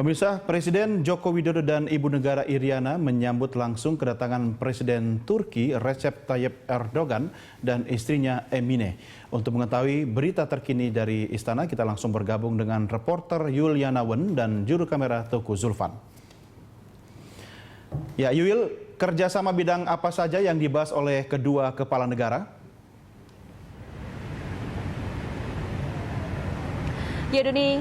Pemirsa, Presiden Joko Widodo dan Ibu Negara Iriana menyambut langsung kedatangan Presiden Turki Recep Tayyip Erdogan dan istrinya Emine. Untuk mengetahui berita terkini dari istana, kita langsung bergabung dengan reporter Yuliana Wen dan juru kamera Teguh Zulfan. Ya, Yul, kerjasama bidang apa saja yang dibahas oleh kedua kepala negara? Ya, Doni,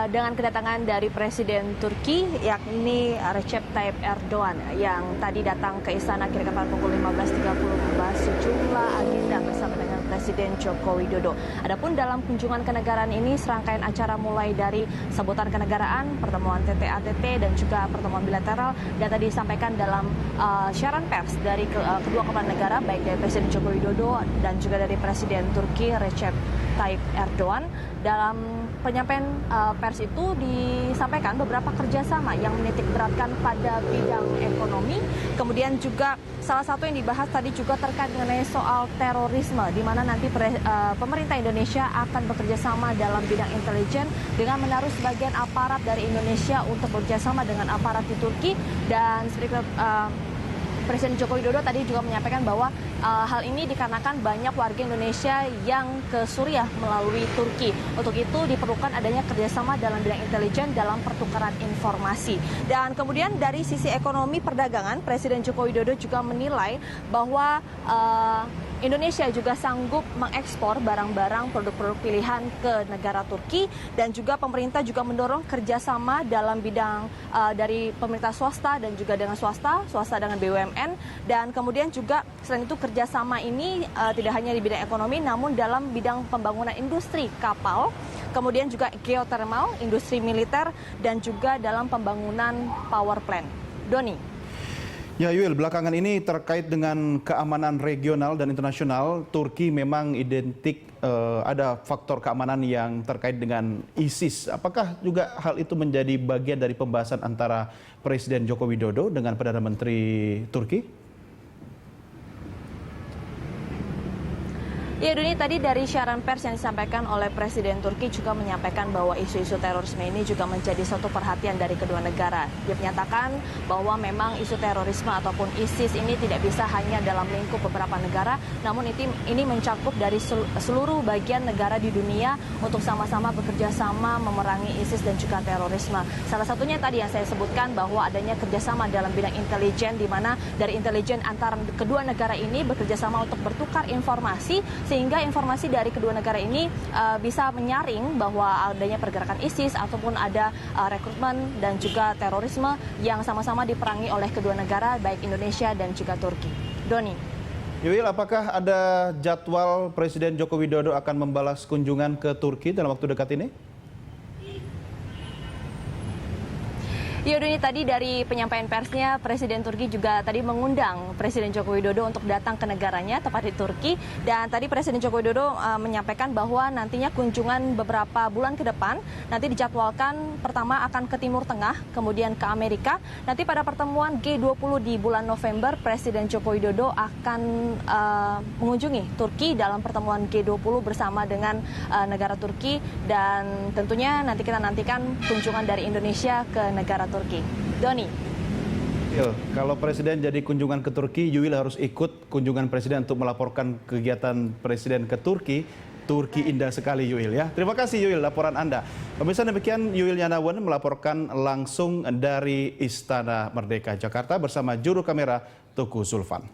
dengan kedatangan dari Presiden Turki, yakni Recep Tayyip Erdogan, yang tadi datang ke istana kira-kira pukul 15.30 membahas sejumlah agenda bersama dengan Presiden Joko Widodo. Adapun dalam kunjungan kenegaraan ini, serangkaian acara mulai dari sambutan kenegaraan, pertemuan TT-ATT, dan juga pertemuan bilateral, dan tadi disampaikan dalam siaran pers dari kedua kepala negara, baik dari Presiden Joko Widodo dan juga dari Presiden Turki Recep Tayyip Erdogan. Dalam penyampaian pers itu disampaikan beberapa kerjasama yang menitik beratkan pada bidang ekonomi. Kemudian juga salah satu yang dibahas tadi juga terkait mengenai soal terorisme, di mana nanti pemerintah Indonesia akan bekerja sama dalam bidang intelijen dengan menaruh sebagian aparat dari Indonesia untuk bekerjasama dengan aparat di Turki. Dan Presiden Joko Widodo tadi juga menyampaikan bahwa hal ini dikarenakan banyak warga Indonesia yang ke Suriah melalui Turki. Untuk itu diperlukan adanya kerjasama dalam bidang intelijen dalam pertukaran informasi. Dan kemudian dari sisi ekonomi perdagangan, Presiden Joko Widodo juga menilai bahwa Indonesia juga sanggup mengekspor barang-barang produk-produk pilihan ke negara Turki, dan juga pemerintah juga mendorong kerjasama dalam bidang dari pemerintah swasta dan juga dengan swasta dengan BUMN, dan kemudian juga selain itu kerjasama ini tidak hanya di bidang ekonomi, namun dalam bidang pembangunan industri kapal, kemudian juga geothermal, industri militer, dan juga dalam pembangunan power plant. Doni. Ya, Yul, belakangan ini terkait dengan keamanan regional dan internasional, Turki memang identik ada faktor keamanan yang terkait dengan ISIS. Apakah juga hal itu menjadi bagian dari pembahasan antara Presiden Joko Widodo dengan Perdana Menteri Turki? Ya, Doni, tadi dari siaran pers yang disampaikan oleh Presiden Turki juga menyampaikan bahwa isu-isu terorisme ini juga menjadi suatu perhatian dari kedua negara. Dia menyatakan bahwa memang isu terorisme ataupun ISIS ini tidak bisa hanya dalam lingkup beberapa negara, namun ini mencakup dari seluruh bagian negara di dunia untuk sama-sama bekerja sama memerangi ISIS dan juga terorisme. Salah satunya tadi yang saya sebutkan bahwa adanya kerjasama dalam bidang intelijen, di mana dari intelijen antara kedua negara ini bekerja sama untuk bertukar informasi, sehingga informasi dari kedua negara ini bisa menyaring bahwa adanya pergerakan ISIS ataupun ada rekrutmen dan juga terorisme yang sama-sama diperangi oleh kedua negara, baik Indonesia dan juga Turki. Doni. Yul, apakah ada jadwal Presiden Joko Widodo akan membalas kunjungan ke Turki dalam waktu dekat ini? Ya, Doni, tadi dari penyampaian persnya, Presiden Turki juga tadi mengundang Presiden Joko Widodo untuk datang ke negaranya, tepat di Turki. Dan tadi Presiden Joko Widodo menyampaikan bahwa nantinya kunjungan beberapa bulan ke depan, nanti dijadwalkan pertama akan ke Timur Tengah, kemudian ke Amerika. Nanti pada pertemuan G20 di bulan November, Presiden Joko Widodo akan mengunjungi Turki dalam pertemuan G20 bersama dengan negara Turki. Dan tentunya nanti kita nantikan kunjungan dari Indonesia ke negara Turki. Doni. Yo, kalau Presiden jadi kunjungan ke Turki, Yuil harus ikut kunjungan Presiden untuk melaporkan kegiatan Presiden ke Turki. Turki indah sekali, Yuil, ya. Terima kasih, Yuil, laporan Anda. Pemirsa, demikian Yuliana Wen melaporkan langsung dari Istana Merdeka Jakarta bersama juru kamera Teguh Zulfan.